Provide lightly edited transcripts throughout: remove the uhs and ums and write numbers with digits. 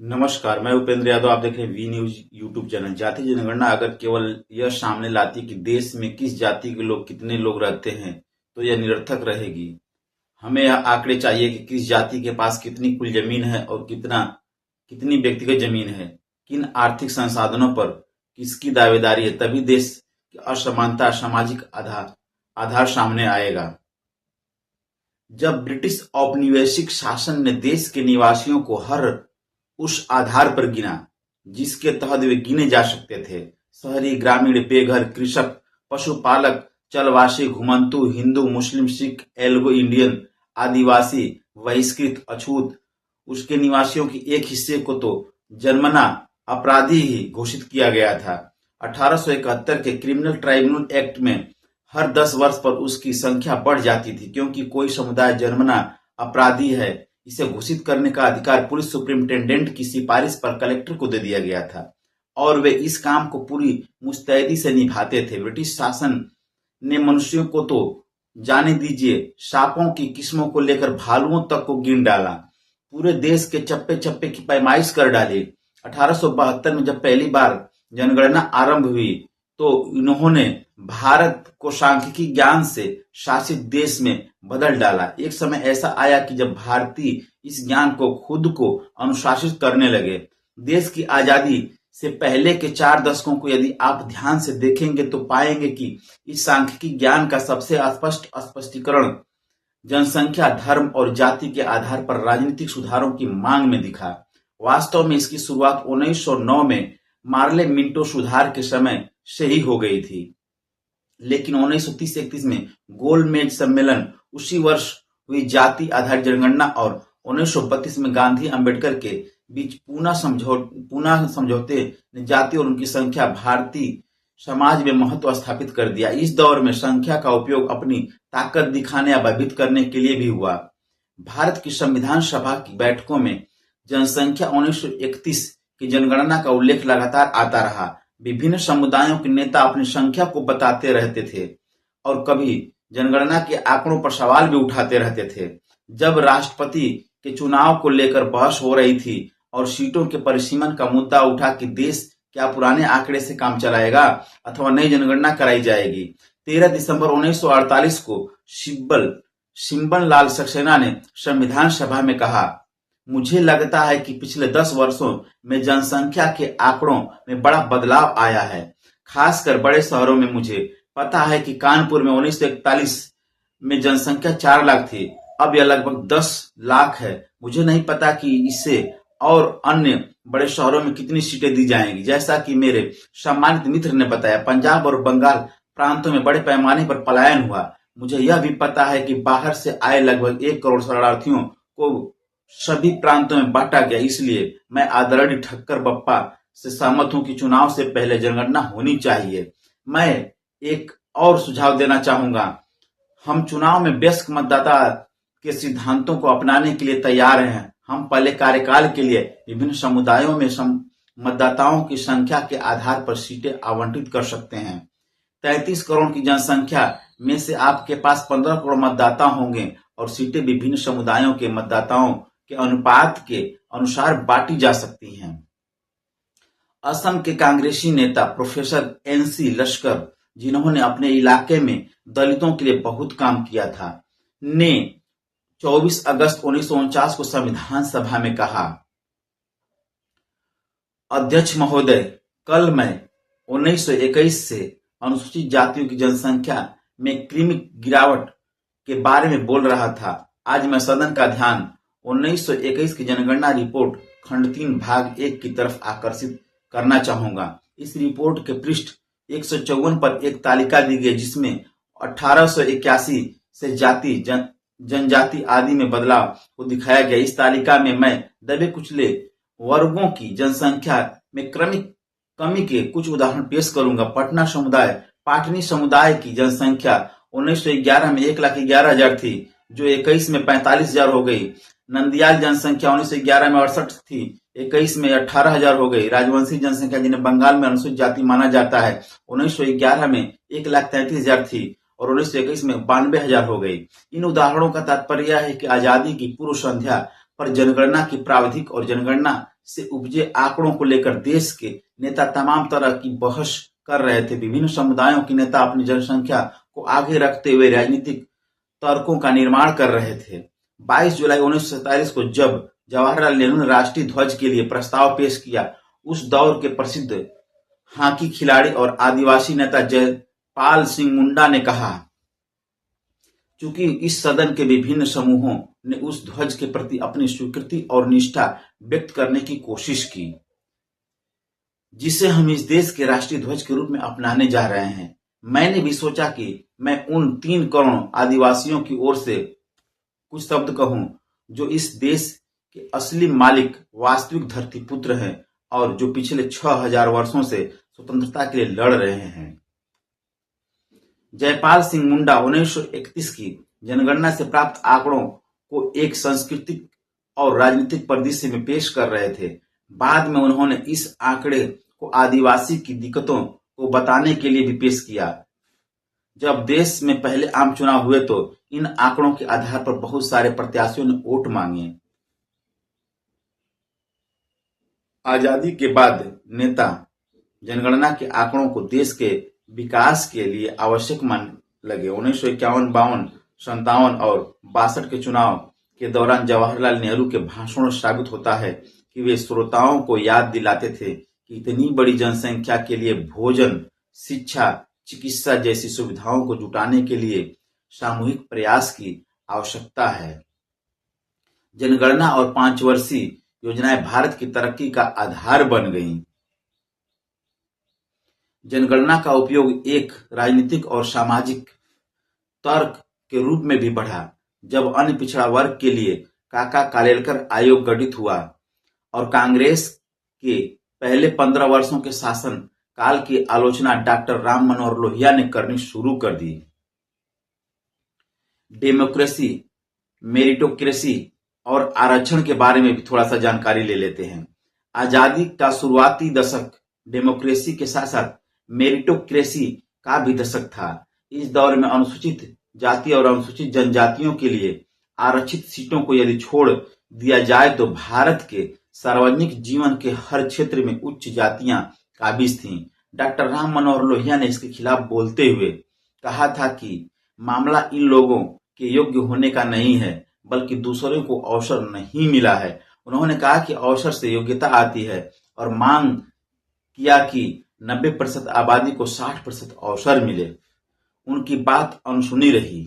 नमस्कार, मैं उपेंद्र यादव। आप देख रहे हैं वी न्यूज यूट्यूब चैनल। जाति जनगणना अगर केवल यह सामने लाती कि देश में किस जाति के लोग कितने लोग रहते हैं तो यह निरर्थक रहेगी। हमें यह आंकड़े चाहिए कि किस जाति के पास कितनी कुल जमीन है और कितनी व्यक्तिगत जमीन है, किन आर्थिक संसाधनों पर किसकी दावेदारी है, तभी देश की असमानता सामाजिक आधार सामने आएगा। जब ब्रिटिश औपनिवेशिक शासन ने देश के निवासियों को हर उस आधार पर गिना जिसके तहत वे गिने जा सकते थे, शहरी, ग्रामीण, बेघर, कृषक, पशुपालक, चलवासी, घुमंतू, हिंदू, मुस्लिम, सिख, एल्गो इंडियन, आदिवासी, बहिष्कृत, अछूत, उसके निवासियों के एक हिस्से को तो जन्मना अपराधी ही घोषित किया गया था। 1871 के क्रिमिनल ट्राइब्यूनल एक्ट में हर 10 वर्ष पर उसकी संख्या बढ़ जाती थी, क्योंकि कोई समुदाय जन्मना अपराधी है, इसे घोषित करने का अधिकार पुलिस सुप्रिंटेंडेंट की सिफारिश पर कलेक्टर को दे दिया गया था और वे इस काम को पूरी मुस्तैदी से निभाते थे। ब्रिटिश शासन ने मनुष्यों को तो जाने दीजिए, सांपों की किस्मों को लेकर भालुओं तक को गिन डाला, पूरे देश के चप्पे चप्पे की पैमाइश कर डाली। 1872 में जब पहली बार जनगणना आरंभ हुई तो इन्होंने भारत को सांख्यिकी ज्ञान से शासित देश में बदल डाला। एक समय ऐसा आया कि जब भारतीय इस ज्ञान को खुद को अनुशासित करने लगे। देश की आजादी से पहले के 4 दशकों को यदि आप ध्यान से देखेंगे तो पाएंगे कि इस सांख्यिकी ज्ञान का सबसे स्पष्ट स्पष्टीकरण जनसंख्या, धर्म और जाति के आधार पर राजनीतिक सुधारों की मांग में दिखा। वास्तव में इसकी शुरुआत 1909 में मार्ले मिंटो सुधार के समय से ही हो गई थी, लेकिन 1930-31 में गोलमेज सम्मेलन, उसी वर्ष हुई जाति आधारित जनगणना और 1932 में गांधी अंबेडकर के बीच पूना समझौते ने जाति और उनकी संख्या भारतीय समाज में महत्व स्थापित कर दिया। इस दौर में संख्या का उपयोग अपनी ताकत दिखाने या भयभीत करने के लिए भी हुआ। भारत की संविधान सभा की बैठकों में जनसंख्या 1931 की जनगणना का उल्लेख लगातार आता रहा। विभिन्न समुदायों के नेता अपनी संख्या को बताते रहते थे और कभी जनगणना के आंकड़ों पर सवाल भी उठाते रहते थे। जब राष्ट्रपति के चुनाव को लेकर बहस हो रही थी और सीटों के परिसीमन का मुद्दा उठा कि देश क्या पुराने आंकड़े से काम चलाएगा अथवा नई जनगणना कराई जाएगी, 13 दिसंबर 1948 को सिंबल लाल सक्सेना ने संविधान सभा में कहा, मुझे लगता है कि पिछले 10 वर्षों में जनसंख्या के आंकड़ों में बड़ा बदलाव आया है, खासकर बड़े शहरों में। मुझे पता है कि कानपुर में 1941 में जनसंख्या 4 लाख थी, अब यह लगभग 10 लाख है। मुझे नहीं पता कि इससे और अन्य बड़े शहरों में कितनी सीटें दी जाएंगी। जैसा कि मेरे सम्मानित मित्र ने बताया, पंजाब और बंगाल प्रांतों में बड़े पैमाने पर पलायन हुआ। मुझे यह भी पता है कि बाहर से आए लगभग 1 करोड़ शरणार्थियों को सभी प्रांतों में बांटा गया। इसलिए मैं आदरणीय ठक्कर बप्पा से सहमत हूं कि चुनाव से पहले जनगणना होनी चाहिए। मैं एक और सुझाव देना चाहूंगा, हम चुनाव में वयस्क मतदाता के सिद्धांतों को अपनाने के लिए तैयार हैं। हम पहले कार्यकाल के लिए विभिन्न समुदायों में मतदाताओं की संख्या के आधार पर सीटें आवंटित कर सकते हैं। 33 करोड़ की जनसंख्या में से आपके पास 15 करोड़ मतदाता होंगे और सीटें विभिन्न समुदायों के मतदाताओं के अनुपात के अनुसार बांटी जा सकती हैं। असम के कांग्रेसी नेता प्रोफेसर NC लश्कर, जिन्होंने अपने इलाके में दलितों के लिए बहुत काम किया था, ने 24 अगस्त 1949 को संविधान सभा में कहा, अध्यक्ष महोदय, कल मैं 1921 से अनुसूचित जातियों की जनसंख्या में क्रमिक गिरावट के बारे में बोल रहा था। आज मैं सदन का ध्यान 1921 की जनगणना रिपोर्ट खंड 3 भाग 1 की तरफ आकर्षित करना चाहूंगा। इस रिपोर्ट के पृष्ठ 154 पर एक तालिका दी गई जिसमें 1881 से जाति, जनजाति आदि में बदलाव को दिखाया गया। इस तालिका में मैं दबे कुचले वर्गों की जनसंख्या में क्रमिक कमी के कुछ उदाहरण पेश करूंगा। पाटनी समुदाय की जनसंख्या 1911 में 1,11,000 थी, जो 21 में 45,000 हो गई। नंदियाल जनसंख्या 1911 में 68 थी, 21 में 18,000 हो गई। राजवंशी जनसंख्या, जिन्हें बंगाल में अनुसूचित जाति माना जाता है, 1911 में 1,33,000 थी और 1921 में 92,000 हो गई। इन उदाहरणों का तात्पर्य है कि आजादी की पूर्व संध्या पर जनगणना की प्राविधिक और जनगणना से उपजे आंकड़ों को लेकर देश के नेता तमाम तरह की बहस कर रहे थे। विभिन्न समुदायों के नेता अपनी जनसंख्या को आगे रखते हुए राजनीतिक तर्कों का निर्माण कर रहे थे। 22 जुलाई 1947 को जब जवाहरलाल नेहरू ने राष्ट्रीय ध्वज के लिए प्रस्ताव पेश किया, उस दौर के प्रसिद्ध हॉकी खिलाड़ी और आदिवासी नेता जयपाल सिंह मुंडा ने कहा, चूंकि इस सदन के विभिन्न समूहों ने उस ध्वज के प्रति अपनी स्वीकृति और निष्ठा व्यक्त करने की कोशिश की, जिसे हम इस देश के राष्ट्रीय ध्वज के रूप में अपनाने जा रहे हैं, मैंने भी सोचा कि मैं उन 3 करोड़ आदिवासियों की ओर से कुछ शब्द कहूं जो इस देश के असली मालिक वास्तविक धरती पुत्र हैं और जो पिछले 6000 वर्षों से स्वतंत्रता के लिए लड़ रहे हैं। जयपाल सिंह मुंडा 1931 की जनगणना से प्राप्त आंकड़ों को एक सांस्कृतिक और राजनीतिक परिदृश्य में पेश कर रहे थे। बाद में उन्होंने इस आंकड़े को आदिवासी की दिक्कतों को बताने के लिए भी पेश किया। जब देश में पहले आम चुनाव हुए तो इन आंकड़ों के आधार पर बहुत सारे प्रत्याशियों ने वोट मांगे। आजादी के बाद नेता जनगणना के आंकड़ों को देश के विकास के लिए आवश्यक मान लगे। 1951, 52, 57 और 62 के चुनाव के दौरान जवाहरलाल नेहरू के भाषणों साबित होता है कि वे श्रोताओं को याद दिलाते थे कि इतनी बड़ी जनसंख्या के लिए भोजन, शिक्षा, चिकित्सा जैसी सुविधाओं को जुटाने के लिए सामूहिक प्रयास की आवश्यकता है। जनगणना और 5 वर्षीय योजनाएं भारत की तरक्की का आधार बन गईं। जनगणना का उपयोग एक राजनीतिक और सामाजिक तर्क के रूप में भी बढ़ा। जब अन्य पिछड़ा वर्ग के लिए काका कालेलकर आयोग गठित हुआ और कांग्रेस के पहले 15 वर्षों के शासन काल की आलोचना डॉक्टर राम मनोहर लोहिया ने करनी शुरू कर दी। डेमोक्रेसी, मेरिटोक्रेसी और आरक्षण के बारे में भी थोड़ा सा जानकारी ले लेते हैं। आजादी का शुरुआती दशक डेमोक्रेसी के साथ साथ मेरिटोक्रेसी का भी दशक था। इस दौर में अनुसूचित जाति और अनुसूचित जनजातियों के लिए आरक्षित सीटों को यदि छोड़ दिया जाए तो भारत के सार्वजनिक जीवन के हर क्षेत्र में उच्च जातियां काबिज थीं। डॉक्टर राम मनोहर लोहिया ने इसके खिलाफ बोलते हुए कहा था कि मामला इन लोगों के योग्य होने का नहीं है, बल्कि दूसरों को अवसर नहीं मिला है। उन्होंने कहा कि अवसर से योग्यता आती है और मांग किया कि 90% आबादी को 60% अवसर मिले। उनकी बात अनसुनी रही।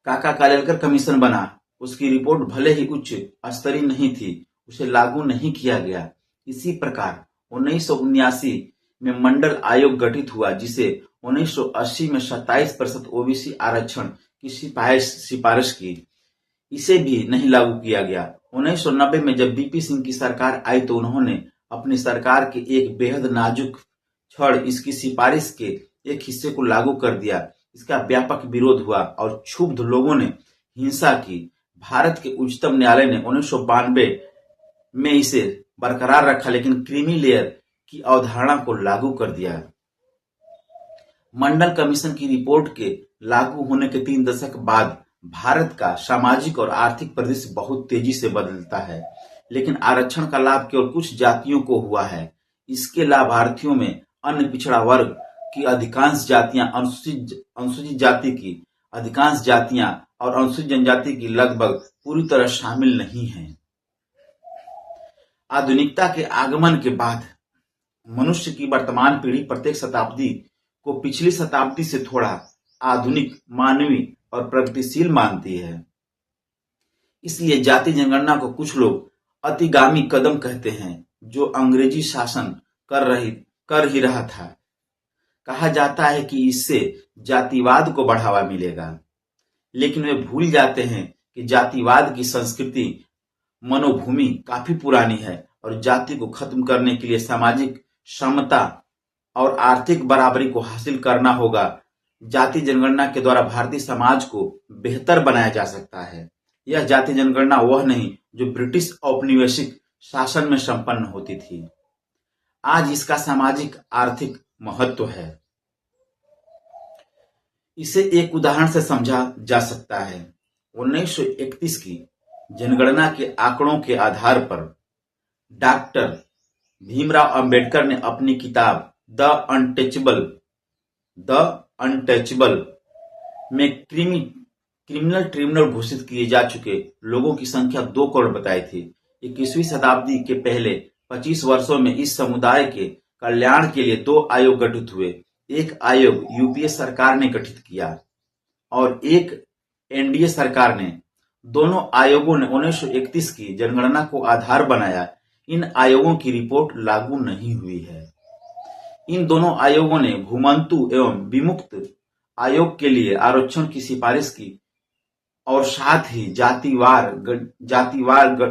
काका कालेलकर कमीशन बना। उसकी रिपोर्ट भले ही उच्च स्तरीय नहीं थी, उसे लागू नहीं किया गया। इसी प्रकार 1979 में मंडल आयोग गठित हुआ, जिसे 1980 में 27% ओबीसी आरक्षण की सिफारिश की। इसे भी नहीं लागू किया गया। 1990 में जब बीपी सिंह की सरकार आई तो उन्होंने अपनी सरकार के एक बेहद नाजुक क्षण इसकी सिफारिश के एक हिस्से को लागू कर दिया। इसका व्यापक विरोध हुआ और क्षुब्ध लोगों ने हिंसा की। भारत के उच्चतम न्यायालय ने 1992 में इसे बरकरार रखा, लेकिन क्रीमी लेयर की अवधारणा को लागू कर दिया। मंडल कमीशन की रिपोर्ट के लागू होने के 3 दशक बाद भारत का सामाजिक और आर्थिक परिदृश्य बहुत तेजी से बदलता है, लेकिन आरक्षण का लाभ केवल कुछ जातियों को हुआ है। इसके लाभार्थियों में अन्य पिछड़ा वर्ग की अधिकांश जातियां, अनुसूचित जाति की अधिकांश जातियां और अनुसूचित जनजाति की लगभग पूरी तरह शामिल नहीं हैं। आधुनिकता के आगमन के बाद मनुष्य की वर्तमान पीढ़ी प्रत्येक शताब्दी को पिछली शताब्दी से थोड़ा आधुनिक, मानवीय और प्रगतिशील मानती है। इसलिए जाति जनगणना को कुछ लोग अतिगामी कदम कहते हैं, जो अंग्रेजी शासन कर ही रहा था। कहा जाता है कि इससे जातिवाद को बढ़ावा मिलेगा, लेकिन वे भूल जाते हैं कि जातिवाद की संस्कृति मनोभूमि काफी पुरानी है और जाति को खत्म करने के लिए सामाजिक समता और आर्थिक बराबरी को हासिल करना होगा। जाति जनगणना के द्वारा भारतीय समाज को बेहतर बनाया जा सकता है। यह जाति जनगणना वह नहीं जो ब्रिटिश औपनिवेशिक शासन में संपन्न होती थी। आज इसका सामाजिक आर्थिक महत्व है। इसे एक उदाहरण से समझा जा सकता है। 1931 की जनगणना के आंकड़ों के आधार पर डॉक्टर भीमराव अंबेडकर ने अपनी किताब द अनटचेबल में क्रिमिनल ट्रिब्यूनल घोषित किए जा चुके लोगों की संख्या 2 करोड़ बताई थी। 21वीं शताब्दी के पहले 25 वर्षों में इस समुदाय के कल्याण के लिए 2 आयोग गठित हुए। एक आयोग यूपीए सरकार ने गठित किया और एक एनडीए सरकार ने। दोनों आयोगों ने 1931 की जनगणना को आधार बनाया। इन आयोगों की रिपोर्ट लागू नहीं हुई है। इन दोनों आयोगों ने घुमंतु एवं विमुक्त आयोग के लिए आरक्षण की सिफारिश की और साथ ही जातिवार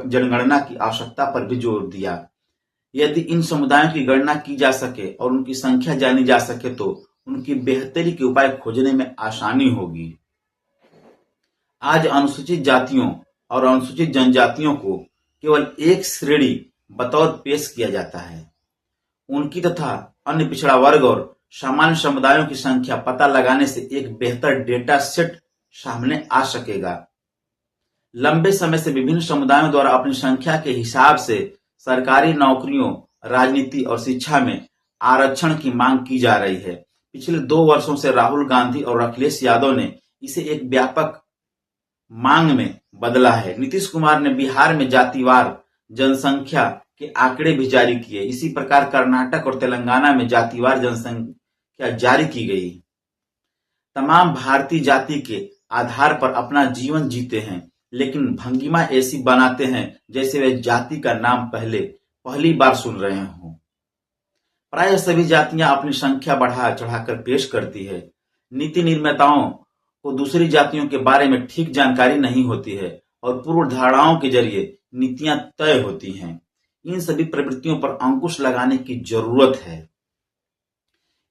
जनगणना की आवश्यकता पर भी जोर दिया। यदि इन समुदायों की गणना की जा सके और उनकी संख्या जानी जा सके तो उनकी बेहतरी के उपाय खोजने में आसानी होगी। आज अनुसूचित जातियों और अनुसूचित जनजातियों को केवल एक श्रेणी बतौर पेश किया जाता है। उनकी तथा अन्य पिछड़ा वर्ग और सामान्य समुदायों की संख्या पता लगाने से एक बेहतर डेटा सेट सामने आ सकेगा। लंबे समय से विभिन्न समुदायों द्वारा अपनी संख्या के हिसाब से सरकारी नौकरियों, राजनीति और शिक्षा में आरक्षण की मांग की जा रही है। पिछले 2 वर्षों से राहुल गांधी और अखिलेश यादव ने इसे एक व्यापक मांग में बदला है। नीतीश कुमार ने बिहार में जातिवार जनसंख्या के आंकड़े भी जारी किए। इसी प्रकार कर्नाटक और तेलंगाना में जातिवार जनसंख्या जारी की गई। तमाम भारतीय जाति के आधार पर अपना जीवन जीते हैं, लेकिन भंगिमा ऐसी बनाते हैं जैसे वे जाति का नाम पहली बार सुन रहे हों। प्राय सभी जातियां अपनी संख्या बढ़ा चढ़ाकर पेश करती है। नीति निर्माताओं को दूसरी जातियों के बारे में ठीक जानकारी नहीं होती है और पूर्व धारणाओं के जरिए नीतियां तय होती हैं। इन सभी प्रवृत्तियों पर अंकुश लगाने की जरूरत है।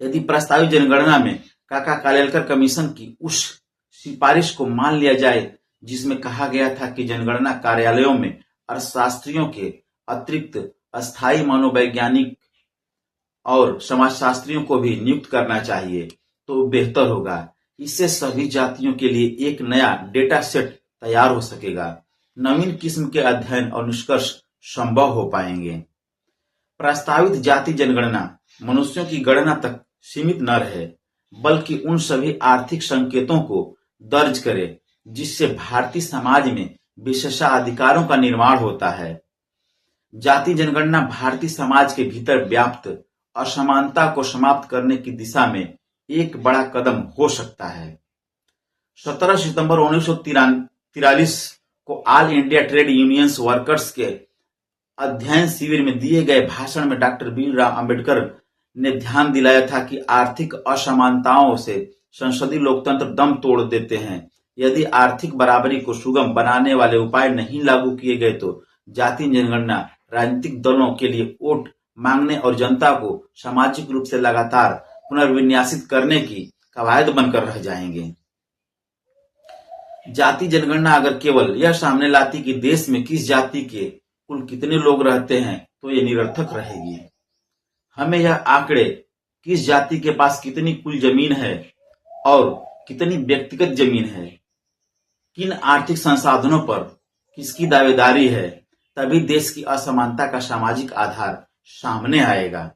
यदि प्रस्तावित जनगणना में काका कालेलकर कमीशन की उस सिफारिश को मान लिया जाए जिसमें कहा गया था कि जनगणना कार्यालयों में अर्थशास्त्रियों के अतिरिक्त अस्थायी मनोवैज्ञानिक और समाजशास्त्रियों को भी नियुक्त करना चाहिए, तो बेहतर होगा। इससे सभी जातियों के लिए एक नया डेटा सेट तैयार हो सकेगा। नवीन किस्म के अध्ययन और निष्कर्ष संभव हो पाएंगे। प्रस्तावित जाति जनगणना मनुष्यों की गणना तक सीमित न रहे, बल्कि उन सभी आर्थिक संकेतों को दर्ज करे जिससे भारतीय समाज में विशेषाधिकारों का निर्माण होता है। जाति जनगणना भारतीय समाज के भीतर व्याप्त असमानता को समाप्त करने की दिशा में एक बड़ा कदम हो सकता है। 17 सितंबर 1943 को all India trade unions workers के अध्ययन शिविर में दिए गए भाषण में डॉक्टर भीमराव अंबेडकर ने ध्यान दिलाया था कि आर्थिक असमानताओं से संसदीय लोकतंत्र दम तोड़ देते हैं। यदि आर्थिक बराबरी को सुगम बनाने वाले उपाय नहीं लागू किए गए तो जाति जनगणना राजनीतिक दलों के लिए वोट मांगने और जनता को सामाजिक रूप से लगातार पुनर्विन्यासित करने की कवायद बनकर रह जाएंगे। जाति जनगणना अगर केवल यह सामने लाती कि देश में किस जाति के कुल कितने लोग रहते हैं तो ये निरर्थक रहेगी। हमें यह आंकड़े किस जाति के पास कितनी कुल जमीन है और कितनी व्यक्तिगत जमीन है, किन आर्थिक संसाधनों पर किसकी दावेदारी है, तभी देश की असमानता का सामाजिक आधार सामने आएगा।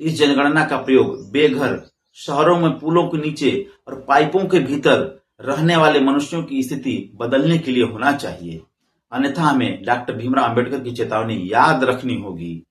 इस जनगणना का प्रयोग बेघर, शहरों में पुलों के नीचे और पाइपों के भीतर रहने वाले मनुष्यों की स्थिति बदलने के लिए होना चाहिए। अन्यथा हमें डॉक्टर भीमराव अंबेडकर की चेतावनी याद रखनी होगी।